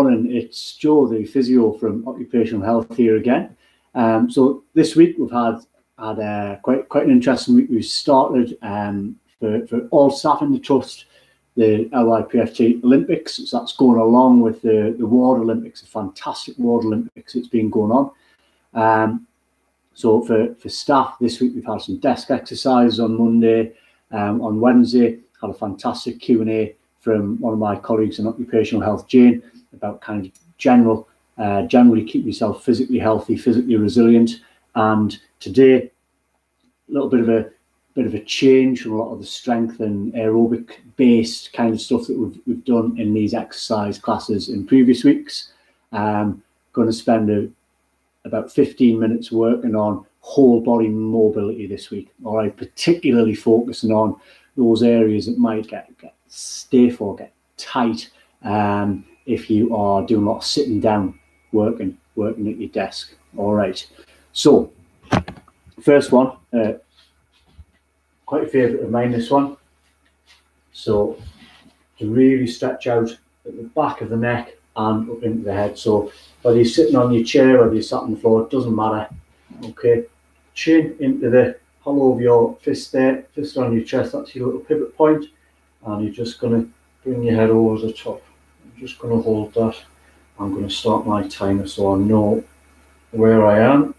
morning, it's Joe, the physio from Occupational Health here again. So this week we've had quite an interesting week. We've started for all staff in the trust the LYPFT Olympics. So that's going along with the Ward Olympics, a fantastic Ward Olympics that's been going on. So for staff this week, we've had some desk exercises on Monday. On Wednesday, had a fantastic Q&A from one of my colleagues in Occupational Health, Jane, about kind of generally keep yourself physically healthy, physically resilient. And today, a little bit of a change from a lot of the strength and aerobic based kind of stuff that we've done in these exercise classes in previous weeks. Going to spend about 15 minutes working on whole body mobility this week. All right, particularly focusing on those areas that might get stiff or get tight if you are doing a lot of sitting down working at your desk. All right, so first one, quite a favourite of mine, this one. So to really stretch out at the back of the neck and up into the head. So whether you're sitting on your chair, whether you're sat on the floor, it doesn't matter. Okay, chin into the hollow of your fist there, fist on your chest, that's your little pivot point, and you're just going to bring your head over the top. I'm just going to hold that. I'm going to start my timer so I know where I am.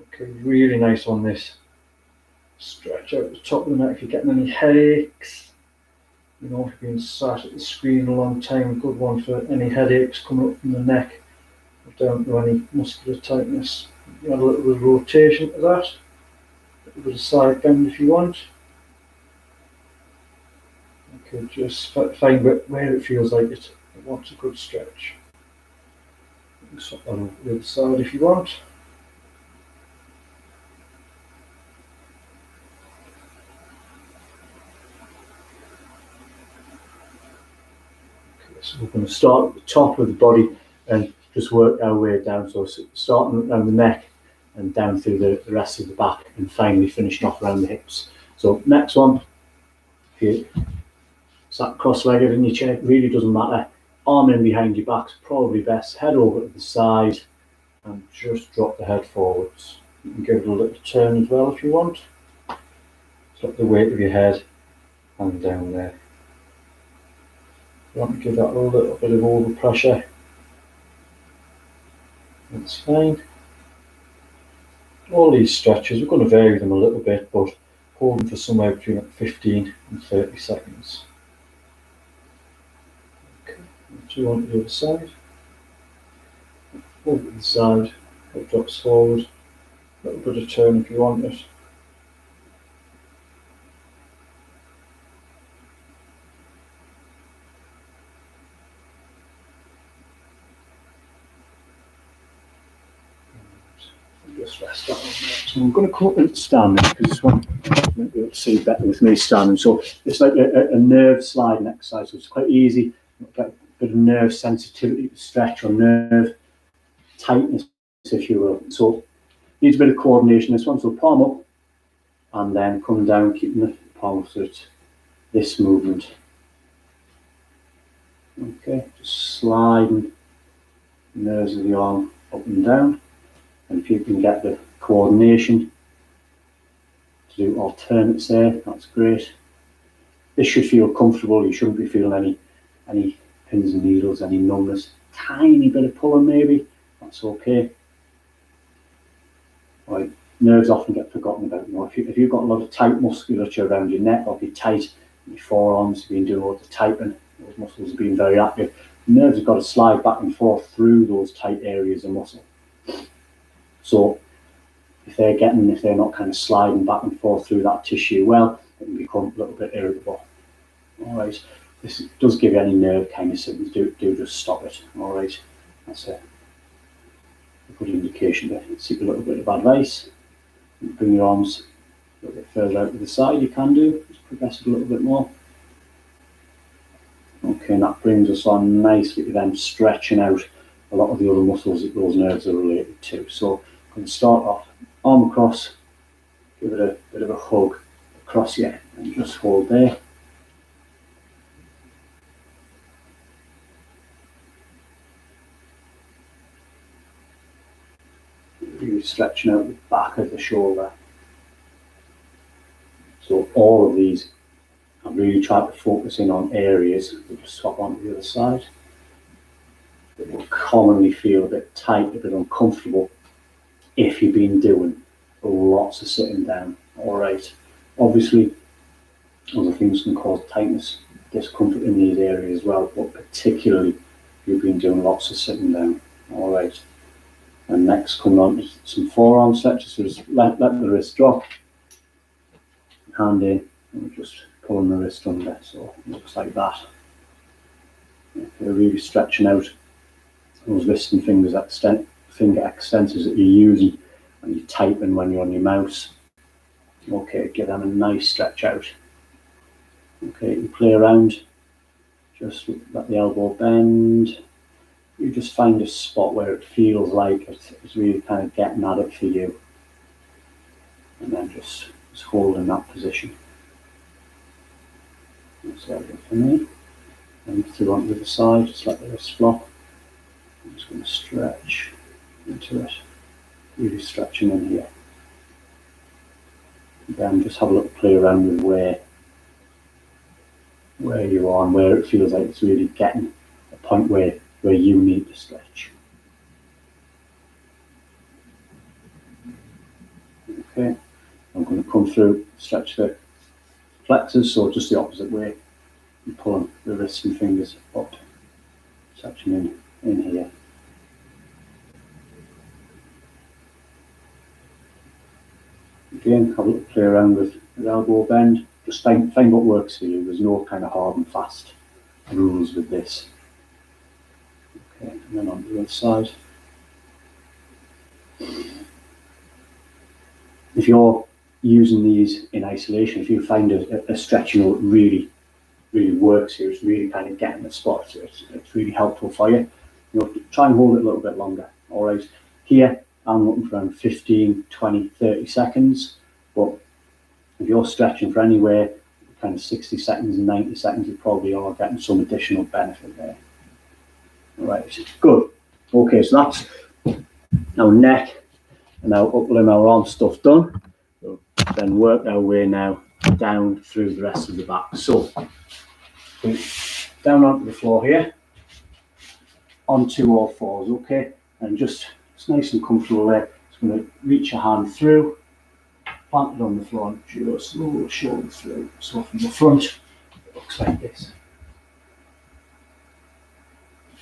Okay, really nice on this. Stretch out the top of the neck if you're getting any headaches. You know, if you've been sat at the screen a long time, good one for any headaches coming up from the neck, down to any muscular tightness. You add a little bit of rotation to that, a little bit of side bend if you want. Okay, just find where it feels like it wants a good stretch. Swap that over to the other side if you want. Okay, so we're going to start at the top of the body and just work our way down. So starting around the neck and down through the rest of the back, and finally finishing off around the hips. So next one, if you sat cross-legged in your chair, really doesn't matter. Arm in behind your back's probably best. Head over to the side and just drop the head forwards. You can give it a little turn as well if you want. Drop the weight of your head and down there. You want to give that a little bit of over pressure. That's fine. All these stretches, we're going to vary them a little bit, but hold them for somewhere between 15 and 30 seconds. Okay, do on the other side. Over to the side, it drops forward. A little bit of turn if you want it. Just rest that on there. So I'm going to come up and stand because this one might be able to see better with me standing. So it's like a nerve sliding exercise, so it's quite easy. Get a bit of nerve sensitivity to stretch or nerve tightness, if you will. So needs a bit of coordination, this one. So palm up and then come down, keeping the palm so it's this movement. Okay, just sliding the nerves of the arm up and down. And if you can get the coordination to do alternates there, that's great. This should feel comfortable. You shouldn't be feeling any pins and needles, any numbness. Tiny bit of pulling maybe, that's okay. Right, nerves often get forgotten about. You know, if you've got a lot of tight musculature around your neck, or if you're tight in your forearms, you've been doing a lot of typing, those muscles have been very active. The nerves have got to slide back and forth through those tight areas of muscle. So if they're not kind of sliding back and forth through that tissue well, it can become a little bit irritable. All right, this does give you any nerve kind of symptoms, do just stop it. All right, that's a good indication to seek a little bit of advice. Bring your arms a little bit further out to the side, you can do, just progress it a little bit more. Okay, and that brings us on nicely to then stretching out a lot of the other muscles that those nerves are related to. So I'm going to start off, arm across, give it a bit of a hug across here, and just hold there. Really stretching out the back of the shoulder. So all of these, I'm really trying to focus in on areas. We'll just swap onto the other side. It will commonly feel a bit tight, a bit uncomfortable if you've been doing lots of sitting down. All right. Obviously, other things can cause tightness, discomfort in these areas as well, but particularly if you've been doing lots of sitting down. All right. And next, coming on to some forearm stretches. So just let the wrist drop, hand in, and we're just pulling the wrist under. So it looks like that. Okay, really stretching out those wrist and finger extensors that you're using when you're typing, when you're on your mouse. Okay, give them a nice stretch out. Okay, you play around, just let the elbow bend. You just find a spot where it feels like it's really kind of getting at it for you. And then just hold in that position. That's it for me. And through onto the other side, just let the wrist flop. I'm just going to stretch into it, really stretching in here. And then just have a little play around with where you are and where it feels like it's really getting a point where you need to stretch. Okay, I'm going to come through, stretch the flexors, so just the opposite way. I'm pulling the wrists and fingers up, stretching in here. Again, have a little play around with the elbow bend. Just find what works for you. There's no kind of hard and fast rules with this. Okay, and then on the other side. If you're using these in isolation, if you find a stretch really works here, it's really kind of getting the spot, it's really helpful for you. Try and hold it a little bit longer. All right, here I'm looking for around 15, 20, 30 seconds, but if you're stretching for anywhere kind of 60 seconds and 90 seconds, you probably are getting some additional benefit there. All right, good. Okay, so that's our neck and our upper limb, our arm stuff done. So then work our way now down through the rest of the back. So down onto the floor here, onto all fours, okay? And just it's nice and comfortable there. Just going to reach your hand through, plant it on the floor, and just roll shoulder through. So from the front, it looks like this.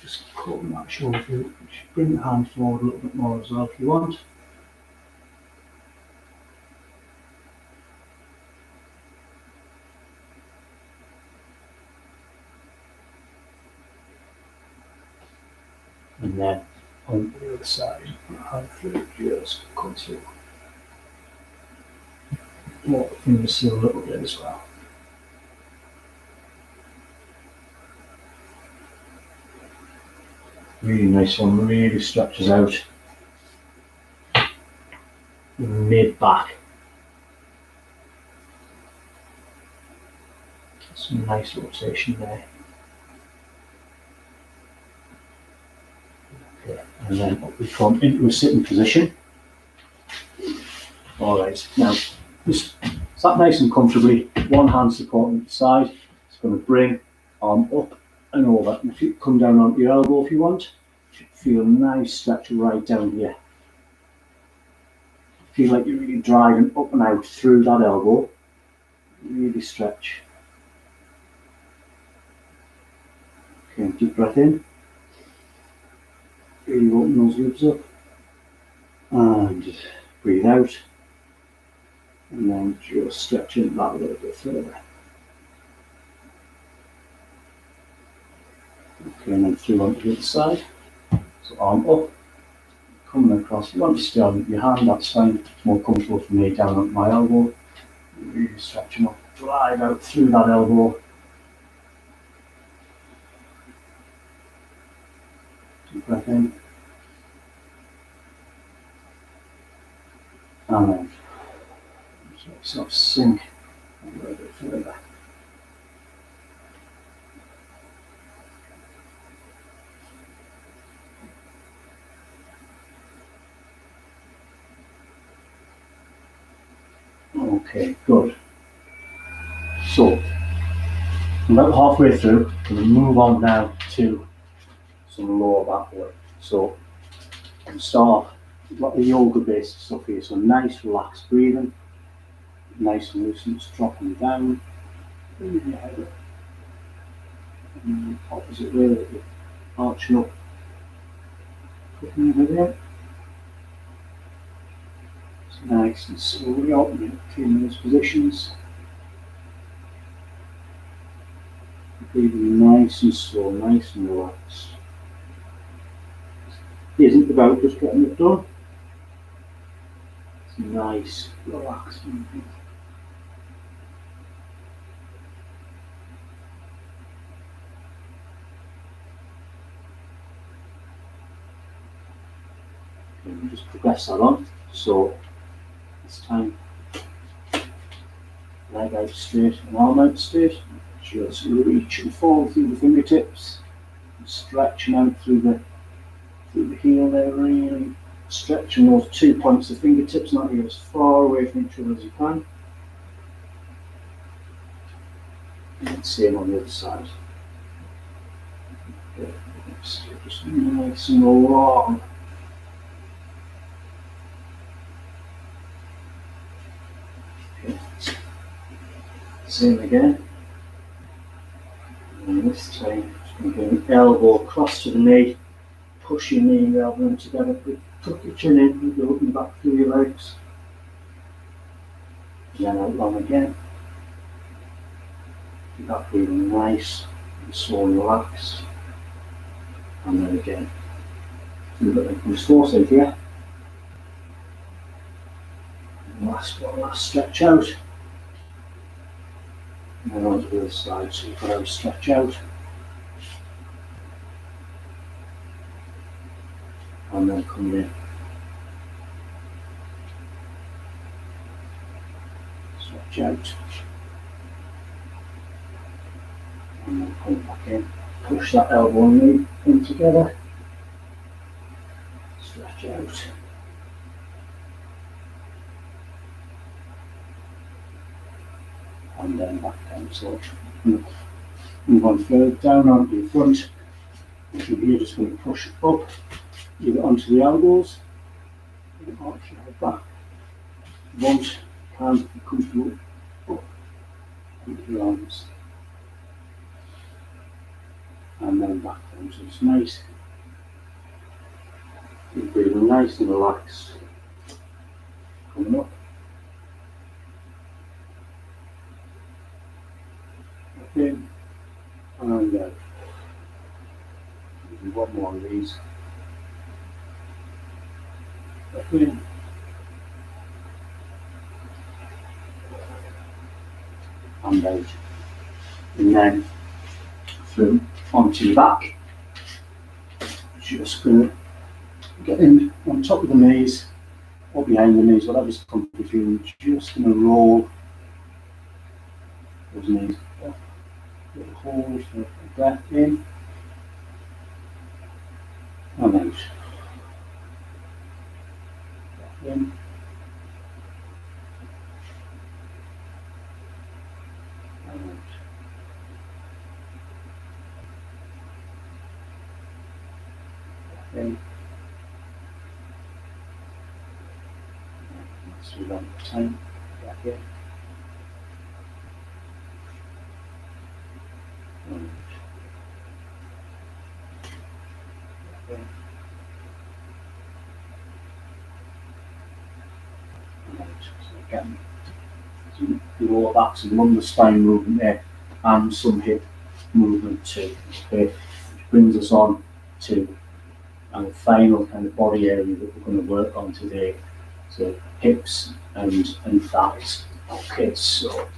Just cutting that shoulder through. Bring the hand forward a little bit more as well if you want. And then on the other side, hand through, just come through. Walk the fingers through a little bit as well. Really nice one, really stretches out the mid-back. Some nice rotation there. Okay. And then up we come into a sitting position. Alright, now just sat nice and comfortably, one hand supporting the side. It's going to bring arm up and over. And if you come down onto your elbow if you want, you should feel a nice stretch right down here. Feel like you're really driving up and out through that elbow. Really stretch. Okay, deep breath in. Really open those ribs up. And just breathe out. And then just stretching that a little bit further. Okay, and then through onto the other side. So arm up, coming across. You want to stay on your hand, that's fine. It's more comfortable for me down at my elbow. Really stretching up, drive out through that elbow. Deep breath in. And then sort of sink a little bit further. Okay, good. So, I'm about halfway through. We'll move on now to some lower back work. So, I'll start like the yoga based stuff here. So, nice relaxed breathing, nice and loose, and just dropping down. Breathing your head up. And the opposite way, that you're arching up. Putting over there. It's nice and slowly opening up in those positions. Breathing nice and slow, nice and relaxed. It isn't about just getting it done. It's nice, relaxed movement. And just progress that on. So this time, leg out straight and arm out straight. Just reach and fall through the fingertips. Stretching out through the heel there, really stretching those 2 points of fingertips, not get as far away from each other as you can. And same on the other side. Okay. Just nice and long. Okay. Same again. And this time, just going to get an elbow across to the knee. Push your knee and your elbow together. Tuck your chin in and go up and back through your legs. And then out long again. Keep that breathing nice and slow and relaxed. And then again. Do the length force here. And last one, last stretch out. And then onto the other side, so you've got to stretch out. And then come in. Stretch out. And then come back in. Push that elbow and knee in together. Stretch out. And then back down. So move on further down onto your front. And from here, just going to push up, either onto the elbows, and arch your head back. Once you can, be comfortable up onto your arms. And then back down. So it's nice. You're breathing nice and relaxed. Coming up. Up in. And out. Do one more of these. Up in. And out. And then through onto your back. Just going to get in on top of the knees or behind the knees, whatever's comfortable for you. Just going to roll those knees up. Little hold for breath in and out. Breath in and out. Breath in. So we don't have time. Breath in. And out. Breath in. And out. So again, some lower back, some lumbar spine movement there, and some hip movement too. Okay, which brings us on to our final kind of body area that we're going to work on today. So hips and thighs. Okay, so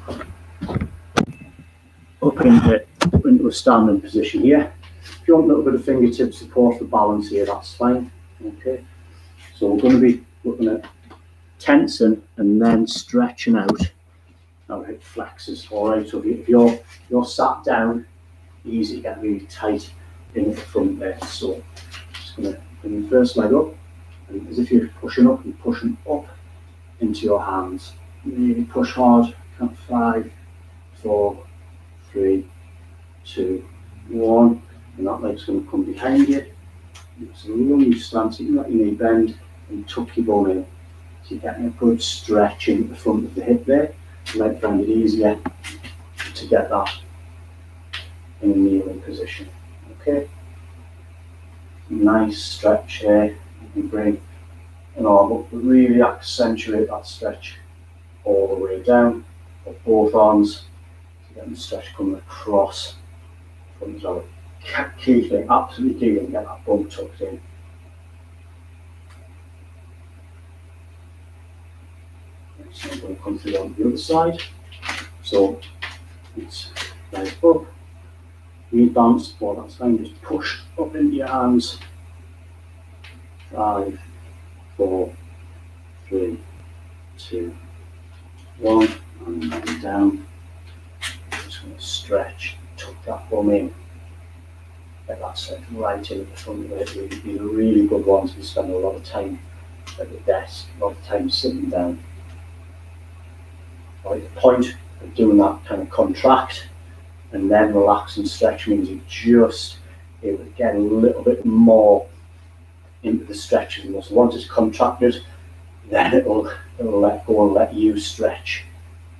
up into a standing position here. If you want a little bit of fingertip support for balance here, that's fine. Okay, so we're going to be looking at tensing and then stretching out our hip flexors. All right, so if you're sat down, easy to get really tight in the front there. So just going to bring your first leg up, and as if you're pushing up, you're pushing up into your hands. Really push hard. Count 5, 4, 3, 2, 1. And that leg's going to come behind you. It's a lunge stance, you can let your knee bend and tuck your bum in. So you're getting a good stretch in the front of the hip there. You might find it easier to get that in a kneeling position. Okay? Nice stretch here. You can bring an arm up, but really accentuate that stretch all the way down of both arms. So getting the stretch coming across from the other. Key thing, absolutely key thing, get that bum tucked in. So I'm going to come through on the other side. So it's nice up, knee bounce, well that's fine, just push up into your hands. 5, 4, 3, 2, 1, and then down. Just going to stretch, tuck that bum in. Get that stretch right in at the front of it. These are really good ones. We spend a lot of time at the desk, a lot of time sitting down. Right, the point of doing that kind of contract and then relax and stretch means you just able to get a little bit more into the stretch of the muscle. Once it's contracted, then it'll let go and let you stretch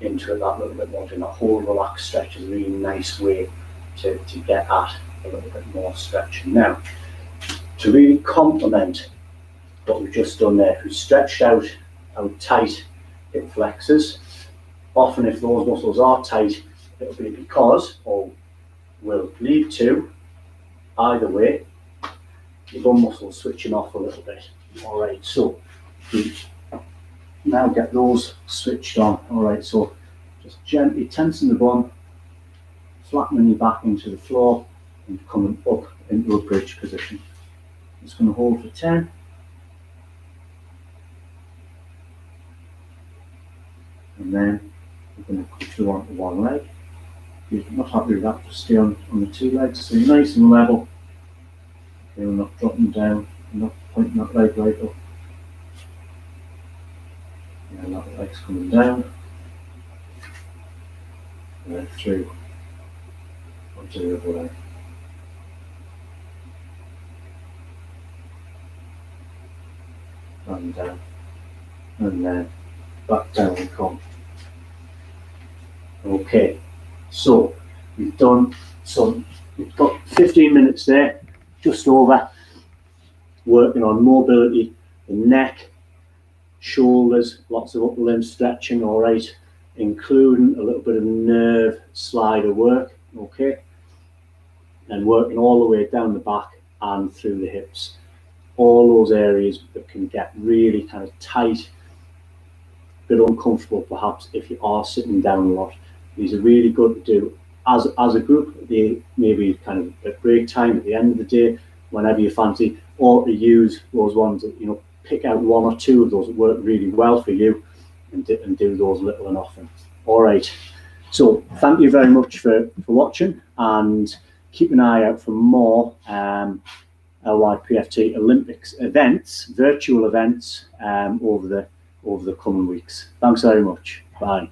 into it that little bit more. Doing that whole relaxed stretch is a really nice way to get at a little bit more stretching. Now, to really complement what we've just done there, if we stretched out how tight hip flexors, often if those muscles are tight, it'll be because, or will lead to, either way, your bum muscle switching off a little bit. Alright, so we now get those switched on. Alright, so just gently tensing the bum, flattening your back into the floor, and coming up into a bridge position. Just going to hold for 10. And then we're going to come through onto one leg. If you're not happy with that, just stay on the two legs. So you're nice and level. Okay, we're not dropping down, we're not pointing that leg right up. And that leg's coming down. And then through onto the other leg. And down. And then back down we come. Okay, so we've got 15 minutes there, just over, working on mobility, the neck, shoulders, lots of upper limb stretching, all right, including a little bit of nerve slider work, okay, and working all the way down the back and through the hips. All those areas that can get really kind of tight, a bit uncomfortable perhaps if you are sitting down a lot. These are really good to do as a group. They maybe kind of at break time at the end of the day, whenever you fancy, or to use those ones that, you know, pick out one or two of those that work really well for you and do those little and often. All right. So thank you very much for watching, and keep an eye out for more LYPFT Olympics events, virtual events over the coming weeks. Thanks very much. Bye.